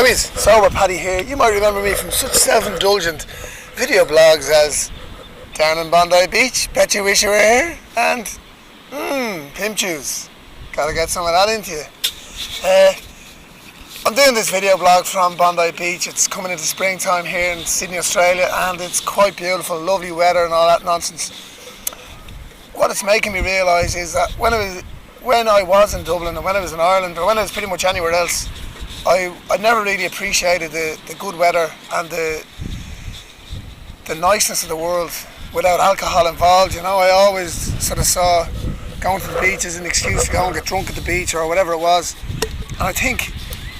Boys, Sober Paddy here. You might remember me from such self-indulgent video blogs as Down in Bondi Beach, Bet You Wish You Were Here, and Pimp Juice. Gotta get some of that into you. I'm doing this video blog from Bondi Beach. It's coming into springtime here in Sydney, Australia, and it's quite beautiful, lovely weather and all that nonsense. What it's making me realise is that when I was in Dublin and when I was in Ireland or when I was pretty much anywhere else, I never really appreciated the good weather and the niceness of the world without alcohol involved. You know, I always sort of saw going to the beach as an excuse to go and get drunk at the beach or whatever it was. And I think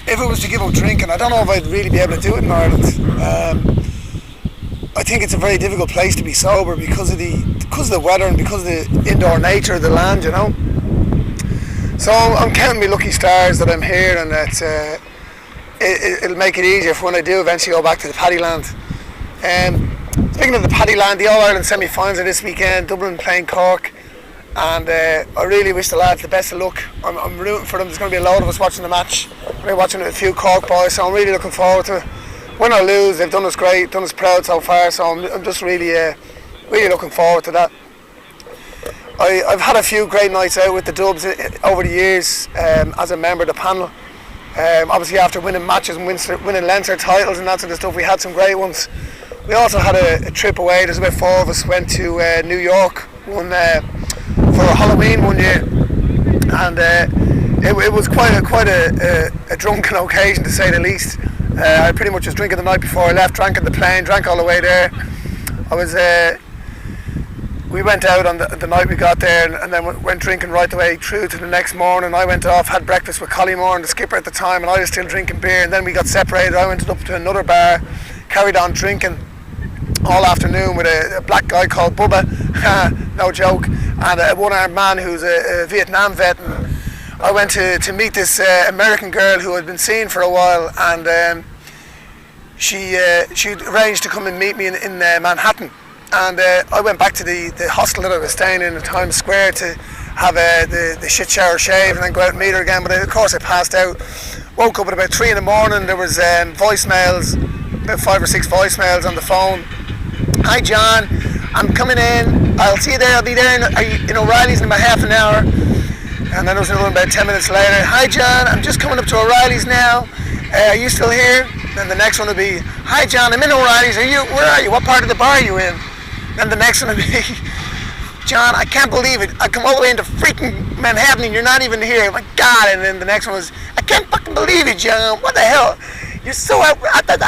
if it was to give up drinking, I don't know if I'd really be able to do it in Ireland. I think it's a very difficult place to be sober because of the weather and because of the indoor nature of the land, you know. So I'm counting my lucky stars that I'm here, and that it'll make it easier for when I do eventually go back to the Paddy land. Speaking of the Paddy land, the All-Ireland semi-finals are this weekend, Dublin playing Cork, and I really wish the lads the best of luck. I'm rooting for them. There's going to be a load of us watching the match. We're watching it with a few Cork boys, so I'm really looking forward to it. Win or lose, they've done us great, done us proud so far, so I'm just really looking forward to that. I've had a few great nights out with the Dubs over the years as a member of the panel. Obviously after winning matches and winning Leinster titles and that sort of stuff, we had some great ones. We also had a trip away. There's about four of us went to New York for Halloween one year, and it was quite a drunken occasion, to say the least. I pretty much was drinking the night before I left, drank on the plane, drank all the way there. We went out on the night we got there, and then went drinking right the way through to the next morning. I went off, had breakfast with Collymore and the skipper at the time, and I was still drinking beer, and then we got separated. I went up to another bar, carried on drinking all afternoon with a black guy called Bubba, no joke, and a one-armed man who's a Vietnam vet. And I went to meet this American girl who I'd been seeing for a while, and she arranged to come and meet me in Manhattan. And I went back to the hostel that I was staying in Times Square to have the shit shower shave and then go out and meet her again. But of course I passed out. Woke up at about 3 in the morning. There was voicemails, about 5 or 6 voicemails on the phone. Hi John, I'm coming in. I'll see you there. I'll be there in O'Reilly's in about half an hour. And then there was another one about 10 minutes later. Hi John, I'm just coming up to O'Reilly's now. Are you still here? Then the next one will be, hi John, I'm in O'Reilly's. Where are you? What part of the bar are you in? Then the next one will be, John, I can't believe it. I come all the way into freaking Manhattan and you're not even here. Oh my God. And then the next one was, I can't fucking believe it, John. What the hell? You're so out. I don't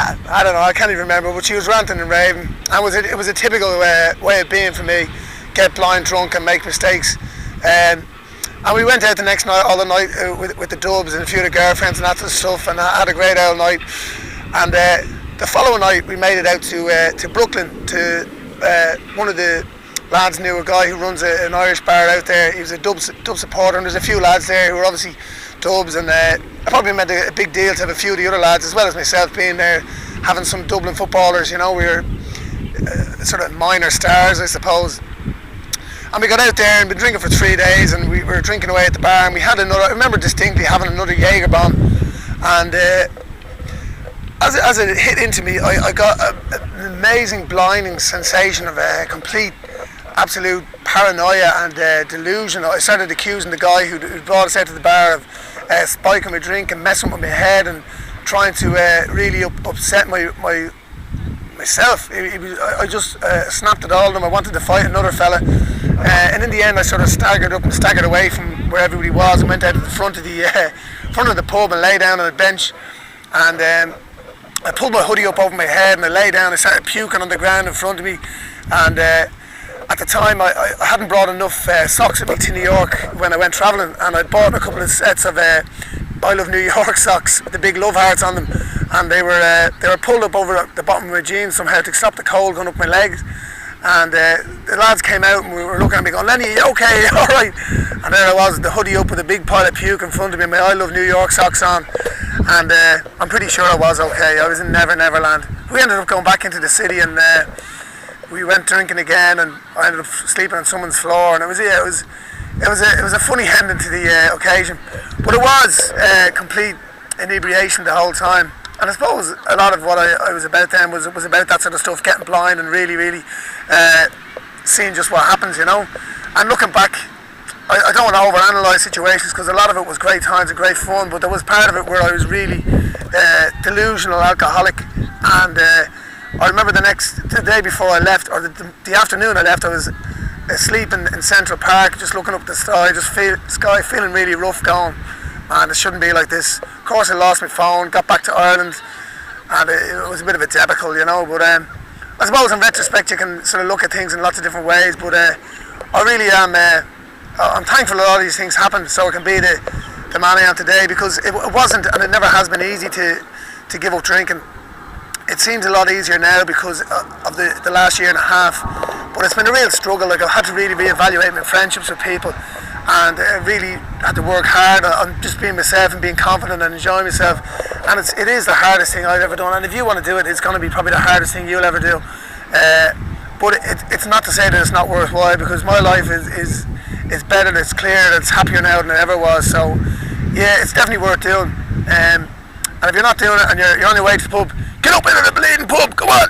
know. I can't even remember. But she was ranting and raving. And it was a typical way of being for me. Get blind drunk and make mistakes. And we went out the next night, all the night with the Dubs and a few of the girlfriends and that sort of stuff. And I had a great old night. And the following night we made it out to Brooklyn to... one of the lads knew a guy who runs an Irish bar out there. He was a Dub supporter, and there's a few lads there who are obviously Dubs, and it probably meant a big deal to have a few of the other lads, as well as myself, being there, having some Dublin footballers. You know, we were sort of minor stars, I suppose. And we got out there and been drinking for 3 days, and we were drinking away at the bar, and we had I remember distinctly having another Jaeger bomb, and as it hit into me, I got an amazing blinding sensation of complete, absolute paranoia and delusion. I started accusing the guy who brought us out to the bar of spiking my drink and messing with my head and trying to really upset myself. I just snapped at all of them. I wanted to fight another fella, and in the end I sort of staggered up and staggered away from where everybody was and went out to the front of the pub and lay down on a bench, and I pulled my hoodie up over my head and I lay down. I started puking on the ground in front of me, and at the time I hadn't brought enough socks with me to New York when I went travelling, and I bought a couple of sets of I Love New York socks with the big love hearts on them, and they were pulled up over the bottom of my jeans somehow to stop the cold going up my legs. And the lads came out and we were looking at me going, Lenny, you okay? All right. And there I was, the hoodie up with a big pile of puke in front of me, my I Love New York socks on. And I'm pretty sure I was okay. I was in Neverland. We ended up going back into the city, and we went drinking again, and I ended up sleeping on someone's floor. And it was a funny ending to the occasion. But it was complete inebriation the whole time. And I suppose a lot of what I was about then was about that sort of stuff, getting blind and really seeing just what happens, you know. And looking back, I don't want to overanalyze situations, because a lot of it was great times and great fun, but there was part of it where I was really delusional alcoholic. And I remember the day before I left, or the afternoon I left, I was asleep in Central Park, just looking up the sky, feeling really rough, going, man, it shouldn't be like this. Of course I lost my phone, got back to Ireland, and it was a bit of a debacle, you know. But I suppose in retrospect you can sort of look at things in lots of different ways, but I really am I'm thankful that all these things happened so I can be the man I am today, because it wasn't, and it never has been, easy to give up drinking. It seems a lot easier now because of the last year and a half, but it's been a real struggle. Like, I've had to really reevaluate my friendships with people, and I really had to work hard on just being myself and being confident and enjoying myself. And it is the hardest thing I've ever done, and if you want to do it, it's going to be probably the hardest thing you'll ever do. But it's not to say that it's not worthwhile, because my life is better, it's clear, it's happier now than it ever was. So yeah, it's definitely worth doing. And if you're not doing it and you're on your way to the pub, get up into the bleeding pub, come on!